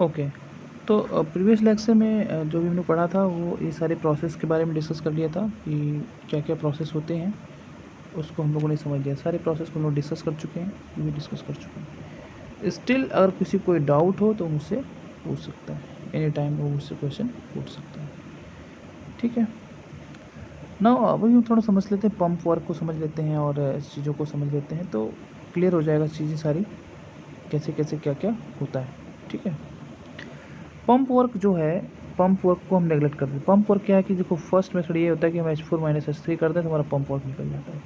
Okay. तो previous lecture में जो भी हमने पढ़ा था वो ये सारे प्रोसेस के बारे में डिस्कस कर लिया था कि क्या क्या प्रोसेस होते हैं, उसको हम लोगों ने समझ लिया। सारे प्रोसेस को हम लोग डिस्कस कर चुके हैं, ये भी डिस्कस कर चुके हैं। स्टिल अगर किसी को कोई डाउट हो तो मुझसे पूछ सकता है, एनी टाइम वो मुझसे क्वेश्चन पूछ सकता है। ठीक है ना। अभी हम थोड़ा समझ लेते हैं, पंप वर्क को समझ लेते हैं और इस चीज़ों को समझ लेते हैं, तो क्लियर हो जाएगा चीज़ें सारी, कैसे कैसे क्या क्या होता है। ठीक है। पंप वर्क जो है, पंप वर्क को हम नेगलेक्ट करते हैं। पंप वर्क क्या है कि देखो, फर्स्ट मेथड ये होता है कि हम H4 - H3 करते हैं तो हमारा पंप वर्क निकल जाता है।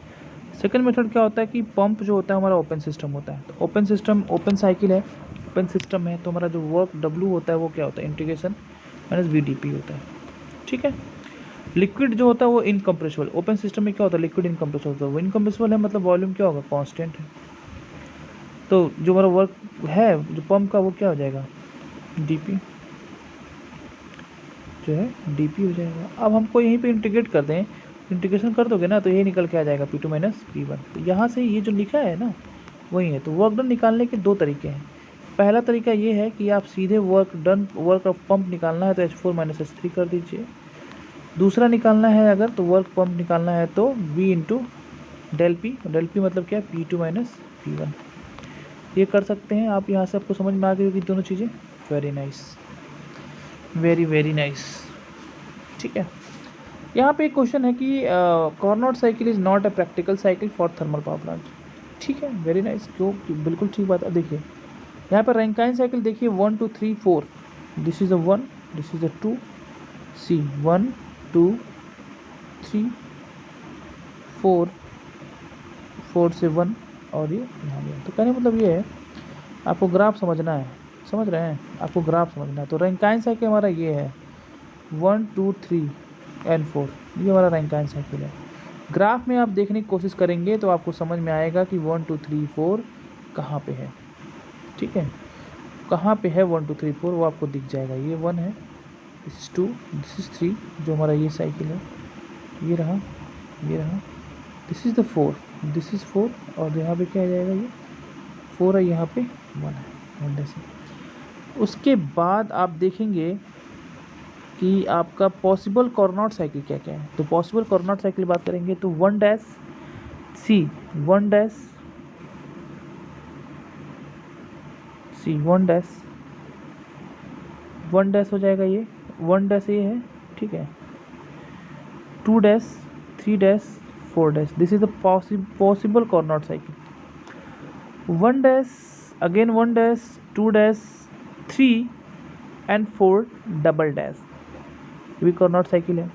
सेकंड मेथड क्या होता है कि पंप जो होता है हमारा ओपन सिस्टम होता है। तो ओपन सिस्टम, ओपन साइकिल है, ओपन सिस्टम है, तो हमारा जो वर्क W होता है वो क्या होता है, इंटीग्रेशन माइनस VdP होता है। ठीक है। लिक्विड जो होता है वो इनकम्प्रेसिबल, ओपन सिस्टम में क्या होता है, लिक्विड इनकम्प्रेसिबल होता है। वो इनकम्प्रेसिबल है मतलब वॉल्यूम क्या होगा, कांस्टेंट है। तो जो हमारा वर्क है जो पंप का वो क्या हो जाएगा, dP जो है dP हो जाएगा। अब हमको यहीं पे इंटीग्रेट कर दें, इंटीग्रेशन कर दोगे ना तो ये निकल के आ जाएगा P2 - P1। तो यहाँ से ये जो लिखा है ना वही है। तो वर्क डन निकालने के दो तरीके हैं। पहला तरीका ये है कि आप सीधे वर्क ऑफ पंप निकालना है तो H4 - H3 कर दीजिए। दूसरा निकालना है अगर तो वर्क पंप निकालना है तो V इंटू डेल पी मतलब क्या है, P2 - P1। ये कर सकते हैं आप। यहाँ से आपको समझ में आ गई होगी दोनों चीज़ें। Very nice, very very nice. ठीक है। यहाँ पे एक क्वेश्चन है कि Carnot cycle is not a practical cycle for thermal power plant. ठीक है, वेरी नाइस। क्यों, बिल्कुल ठीक बात है। देखिए यहाँ पर रैंकाइन साइकिल देखिए, 1 2 3 4, this is a 1, this is a 2, see 1 2 3 4, 4 से 1 और ये यहाँ गया। तो कहने मतलब ये है, आपको ग्राफ समझना है, समझ रहे हैं, आपको ग्राफ समझना है। तो रैंकाइन साइकिल हमारा ये है 1 2 3 एंड 4, ये हमारा रैंकाइन साइकिल है। ग्राफ में आप देखने की कोशिश करेंगे तो आपको समझ में आएगा कि 1 2 3 4 कहाँ पे है। ठीक है, कहाँ पे है 1 2 3 4 वो आपको दिख जाएगा। ये 1 है, दिस इज़ 2, दिस इज़ 3, जो हमारा ये साइकिल है, ये रहा, ये रहा, this is the 4, this is 4, और यहाँ पे क्या आ जाएगा, ये 4 है, यहाँ पे 1 है, 1 डैश है। उसके बाद आप देखेंगे कि आपका पॉसिबल कॉर्नोट साइकिल क्या क्या है। तो पॉसिबल कॉर्नोट साइकिल बात करेंगे तो 1 dash C, 1 dash C, 1 dash, 1 dash हो जाएगा, ये 1 डैश ये है। ठीक है, 2 dash, 3 dash, 4 dash, this is the possible Carnot cycle. 1 dash, again 1 dash, 2 dash, 3 and 4 double dash, ये भी कॉर्नोट साइकिल है।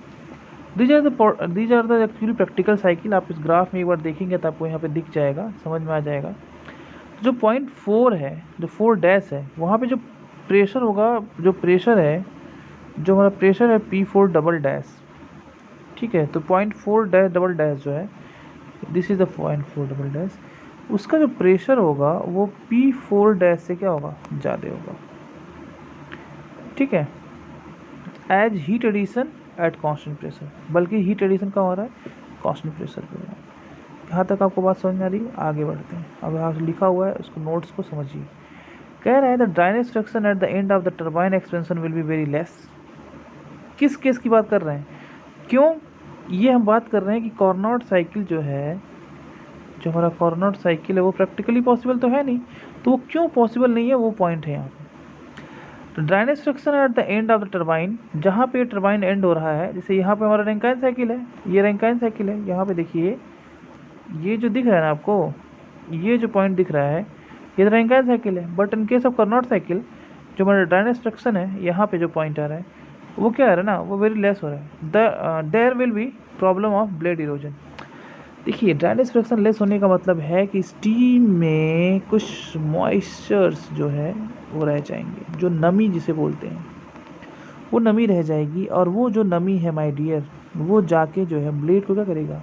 These are the actually practical cycle. आप इस ग्राफ में एक बार देखेंगे तो आपको यहाँ पे दिख जाएगा, समझ में आ जाएगा। जो 0.4 है, जो 4 डैश है, वहाँ पे जो प्रेशर होगा, जो प्रेशर है, जो हमारा प्रेशर है P4 डबल डैश। ठीक है, तो 0.4 डैश डबल डैश जो है, this is the 0.4 double dash, उसका जो प्रेशर होगा वो P4 डैश से क्या होगा, ज़्यादा होगा। ठीक है, as heat addition at constant pressure, बल्कि हीट एडिशन का हो रहा है कांस्टेंट प्रेशर पे हो रहा है। यहाँ तक आपको बात समझ में आ रही है? आगे बढ़ते हैं। अब यहाँ लिखा हुआ है, उसको नोट्स को समझिए। कह रहे हैं the drainage friction at the end of the turbine expansion will be very less. किस केस की बात कर रहे हैं, क्यों ये हम बात कर रहे हैं कि कॉर्नोट साइकिल जो है, जो हमारा कॉर्नोट साइकिल है वो प्रैक्टिकली पॉसिबल तो है नहीं। तो वो क्यों पॉसिबल नहीं है, वो पॉइंट है यहाँ पे। तो drainage friction at the end of the turbine, जहाँ पे टर्बाइन एंड हो रहा है, जैसे यहाँ पे हमारा रैंकाइन साइकिल है, ये रैंकाइन साइकिल है, यहाँ पे देखिए ये जो दिख रहा है ना आपको, ये जो पॉइंट दिख रहा है, ये रैंकाइन साइकिल है। But in case of Carnot cycle, जो हमारा ड्राइनेज फ्रिक्शन है, यहाँ पे जो पॉइंट आ रहा है वो क्या आ रहा है ना, वो वेरी लेस हो रहा है। There will be problem of blade erosion. देखिए, ड्राइनेज फ्रिक्शन लेस होने का मतलब है कि स्टीम में कुछ मॉइस्चर्स जो है वो रह जाएंगे, जो नमी जिसे बोलते हैं, वो नमी रह जाएगी। और वो जो नमी है माय डियर, वो जाके जो है ब्लेड को क्या करेगा,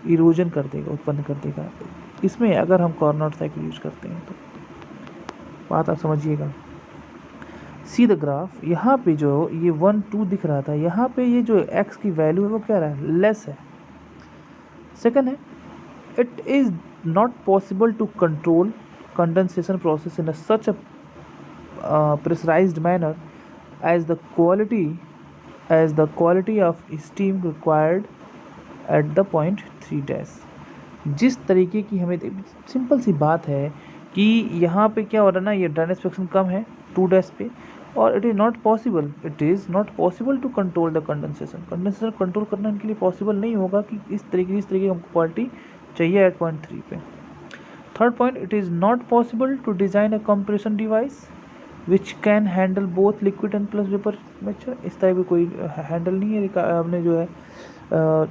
इरोजन कर देगा, उत्पन्न कर देगा। इसमें अगर हम कॉर्नोट साइकिल यूज करते हैं तो बात आप समझिएगा। सी द ग्राफ, यहाँ पे जो ये 1 2 दिख रहा था, यहाँ पे ये जो x की वैल्यू है वो क्या रहा है, लेस है। सेकंड है, it is not possible to control condensation process in such pressurized manner as the quality of steam required at the point 3 dash। जिस तरीके की हमें सिंपल सी बात है कि यहाँ पे क्या हो रहा है ना, ये ड्राइनेज फ्रिक्शन कम है 2 डैश पे, और it is not possible to control the condensation control करना इनके लिए पॉसिबल नहीं होगा कि इस तरीके की हमको क्वालिटी चाहिए एट पॉइंट 3 पे। Third point, it is not possible to design a compression device which can handle both liquid and plus vapour mixture. इस तरह भी कोई हैंडल नहीं है हमने जो है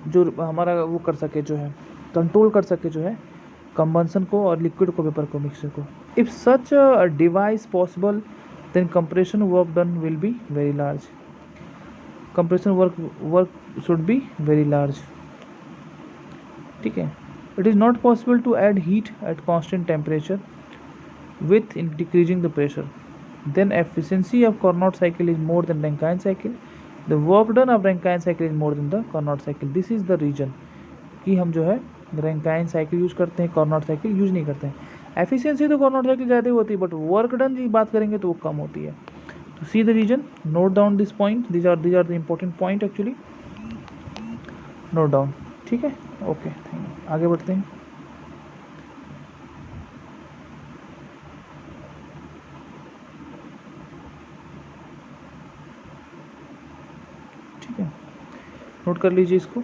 जो हमारा वो कर सके, जो है कंट्रोल कर सके जो है कंबंसन को और लिक्विड को, वेपर को, मिक्सचर को। If such a device possible then compression work done will be very large. Compression work should be very large, ठीक है। It is not possible to add heat at constant temperature with decreasing the pressure, then efficiency of Carnot cycle is more than Rankine cycle, the work done of Rankine cycle is more than the Carnot cycle। this is the reason कि हम जो है Rankine cycle use करते हैं, Carnot cycle use नहीं करते हैं। Efficiency तो Carnot cycle ज़्यादा होती है, बट वर्क डन की बात करेंगे तो वो कम होती है। तो see the reason, note down this point, these are the important point actually, note down, ठीक है। ओके, आगे बढ़ते हैं। ठीक है, नोट कर लीजिए इसको।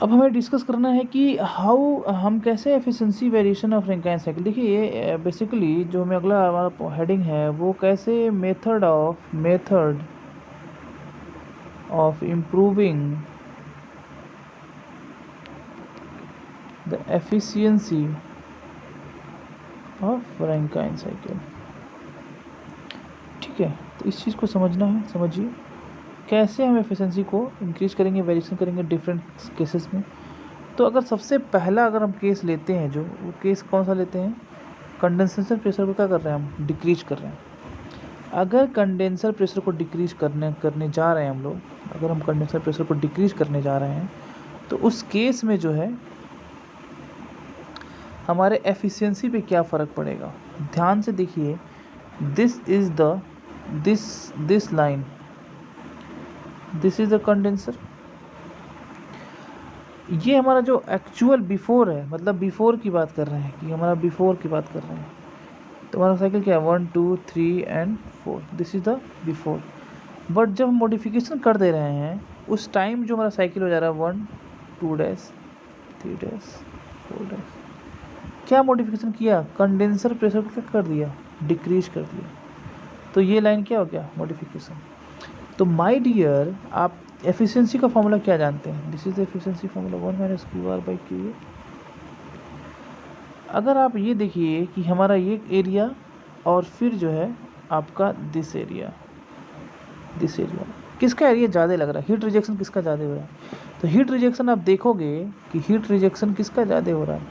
अब हमें डिस्कस करना है कि हाउ हम कैसे efficiency variation of Rankine cycle. देखिए ये बेसिकली जो हमें अगला हमारा हेडिंग है वो कैसे method of improving the efficiency of Rankine cycle, ठीक है। तो इस चीज़ को समझना है, समझिए कैसे हम एफिशिएंसी को इंक्रीज करेंगे, वेरिएशन करेंगे डिफरेंट केसेस में। तो अगर सबसे पहला अगर हम केस लेते हैं, जो वो केस कौन सा लेते हैं, कंडेंसर प्रेशर को क्या कर रहे हैं हम, डिक्रीज कर रहे हैं। अगर कंडेंसर प्रेशर को डिक्रीज करने जा रहे हैं हम लोग, अगर हम कंडेंसर प्रेशर को डिक्रीज करने जा रहे हैं, तो उस केस में जो है हमारे एफिशिएंसी पे क्या फ़र्क पड़ेगा। ध्यान से देखिए, this is the this line, this is the condenser. ये हमारा जो एक्चुअल बिफोर है, मतलब बिफोर की बात कर रहे हैं कि हमारा बिफोर की बात कर रहे हैं। तो हमारा साइकिल क्या है, 1 2 3 and 4, this is the before. But जब हम मॉडिफिकेशन कर दे रहे हैं उस टाइम जो हमारा साइकिल हो जा रहा है 1 2 डैश 3 डैश 4 डैश, क्या मॉडिफिकेशन किया, कंडेंसर प्रेशर को क्या कर दिया, डिक्रीज कर दिया। तो ये लाइन क्या हो गया, मॉडिफिकेशन। तो माय डियर, आप एफिशिएंसी का फॉर्मूला क्या जानते हैं, this is efficiency formula 1 - QR/QA। अगर आप ये देखिए कि हमारा ये एरिया और फिर जो है आपका दिस एरिया किसका एरिया ज़्यादा लग रहा है, हीट रिजेक्शन किसका ज़्यादा हो रहा है। तो हीट रिजेक्शन आप देखोगे कि हीट रिजेक्शन किसका ज़्यादा हो रहा है,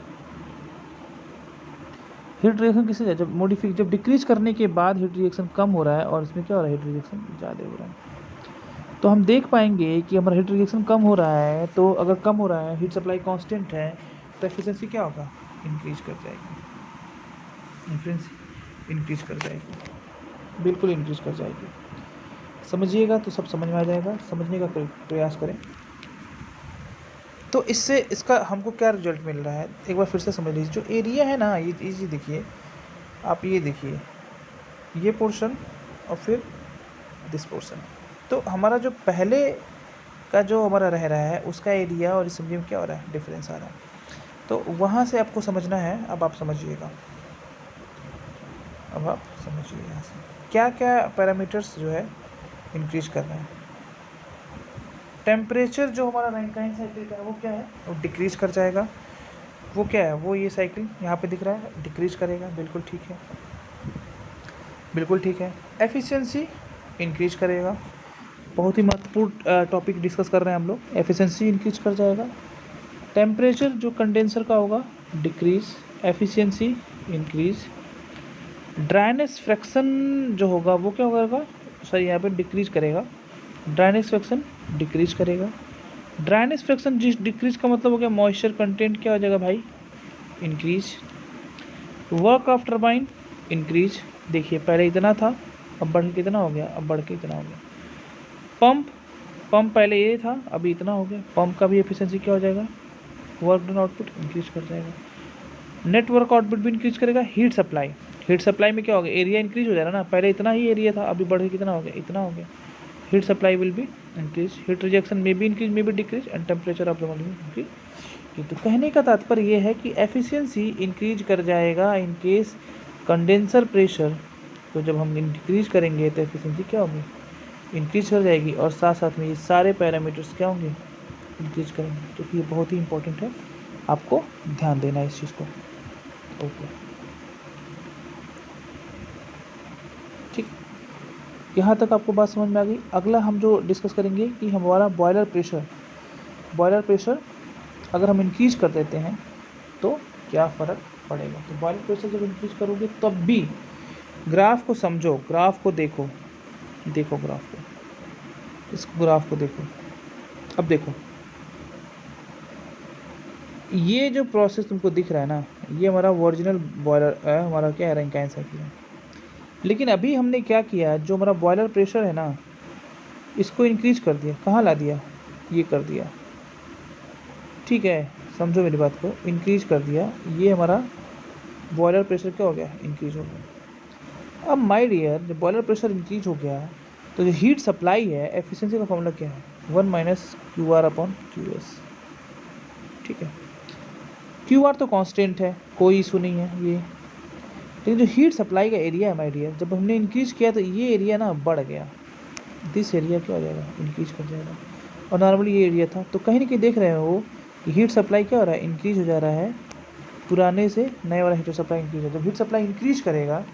हीट रिएक्शन किससे, जब डिक्रीज करने के बाद हीट रिएक्शन कम हो रहा है और इसमें क्या हो रहा है, हीट रिएक्शन ज़्यादा हो रहा है। तो हम देख पाएंगे कि हमारा हीट रिएक्शन कम हो रहा है, तो अगर कम हो रहा है, हीट सप्लाई कांस्टेंट है, तो एफिशिएंसी क्या होगा, इंक्रीज कर जाएगी, एफिशिएंसी इंक्रीज कर जाएगी, बिल्कुल इंक्रीज कर जाएगी। समझिएगा तो सब समझ में आ जाएगा, समझने का प्रयास करें। तो इससे इसका हमको क्या रिजल्ट मिल रहा है, एक बार फिर से समझ लीजिए। जो एरिया है ना, ये देखिए, आप ये देखिए, ये पोर्शन और फिर दिस पोर्शन। तो हमारा जो पहले का जो हमारा रह रहा है उसका एरिया और इस में क्या हो रहा है, डिफरेंस आ रहा है। तो वहाँ से आपको समझना है। अब आप समझिएगा, अब आप समझिए यहाँ से क्या क्या पैरामीटर्स जो है इंक्रीज कर रहे हैं। टेम्परेचर जो हमारा रैंकाइन साइकिल का है वो क्या है, वो डिक्रीज कर जाएगा। वो क्या है, वो ये साइकिल यहाँ पे दिख रहा है, डिक्रीज करेगा, बिल्कुल ठीक है, बिल्कुल ठीक है। एफिशिएंसी इंक्रीज करेगा, बहुत ही महत्वपूर्ण टॉपिक डिस्कस कर रहे हैं हम लोग। एफिशिएंसी इंक्रीज कर जाएगा। टेम्परेचर जो कंडेंसर का होगा decrease, efficiency increase. Dryness fraction जो होगा वो क्या होगा, सॉरी यहाँ पे डिक्रीज करेगा, ड्राइनेस फ्रैक्शन डिक्रीज करेगा। ड्राइनेस फ्रैक्शन जिस डिक्रीज का मतलब हो गया मॉइस्चर कंटेंट क्या हो जाएगा भाई, increase. Work of turbine increase, देखिए पहले इतना था, अब बढ़ के कितना हो गया, अब बढ़ के इतना हो गया। पंप पहले ये था, अभी इतना हो गया, पंप का भी एफिशिएंसी क्या हो जाएगा, वर्क डन आउटपुट इंक्रीज कर जाएगा। नेटवर्क आउटपुट भी इंक्रीज करेगा। हीट सप्लाई में क्या हो गया, एरिया इंक्रीज हो जाएगा ना, पहले इतना ही एरिया था, अभी बढ़ के कितना हो गया, इतना हो गया। Heat supply will be increase, heat rejection में भी इंक्रीज, में भी decrease, and temperature of the molecule increase. तो कहने का तात्पर्य यह है कि एफिशिएंसी इंक्रीज कर जाएगा इन केस कंडेंसर प्रेशर, तो जब हम इंक्रीज करेंगे तो एफिशिएंसी क्या होगी, इंक्रीज कर जाएगी, और साथ साथ में ये सारे पैरामीटर्स क्या होंगे, इंक्रीज करेंगे। तो ये बहुत ही इंपॉर्टेंट है, आपको ध्यान देना है इस चीज़ को। ओके, ठीक, यहाँ तक आपको बात समझ में आ गई। अगला हम जो डिस्कस करेंगे कि हमारा बॉयलर प्रेशर अगर हम इंक्रीज कर देते हैं तो क्या फ़र्क पड़ेगा। तो बॉयलर प्रेशर जब इंक्रीज करोगे तब भी ग्राफ को समझो, ग्राफ को देखो ग्राफ को, इस ग्राफ को देखो। अब देखो, ये जो प्रोसेस तुमको दिख रहा है ना, ये हमारा ओरिजिनल बॉयलर है, हमारा क्या है, रैंकाइन साइकिल है। लेकिन अभी हमने क्या किया, जो हमारा बॉयलर प्रेशर है ना, इसको इंक्रीज कर दिया, कहाँ ला दिया, ये कर दिया, ठीक है, समझो मेरी बात को, इंक्रीज कर दिया, ये हमारा बॉयलर प्रेशर क्या हो गया, इंक्रीज हो गया। अब माय डियर, जब बॉयलर प्रेशर इंक्रीज हो गया तो जो हीट सप्लाई है, एफिशिएंसी का फॉर्मूला क्या है, 1 - QR/QS, ठीक है। QR तो कांस्टेंट है, कोई इशू नहीं है ये, लेकिन जो हीट सप्लाई का एरिया है माय डियर, जब हमने इंक्रीज किया तो ये एरिया ना बढ़ गया, दिस एरिया क्या हो जाएगा, इंक्रीज कर जाएगा, और नॉर्मली ये एरिया था। तो कहीं ना कहीं देख रहे हो कि हीट सप्लाई क्या हो रहा है, इंक्रीज हो जा रहा है, पुराने से नए वाला हीट सप्लाई इंक्रीज हो। जब हीट सप्लाई इंक्रीज करेगा,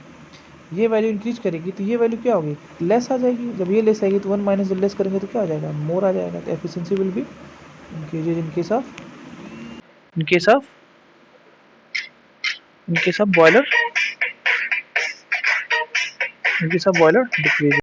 ये वैल्यू इंक्रीज करेगी, तो ये वैल्यू क्या होगी, लेस आ जाएगी। जब ये लेस आएगी तो 1 जब लेस करेंगे तो क्या हो जाएगा, मोर आ जाएगा। तो efficiency will be increases in case of boiler decrease.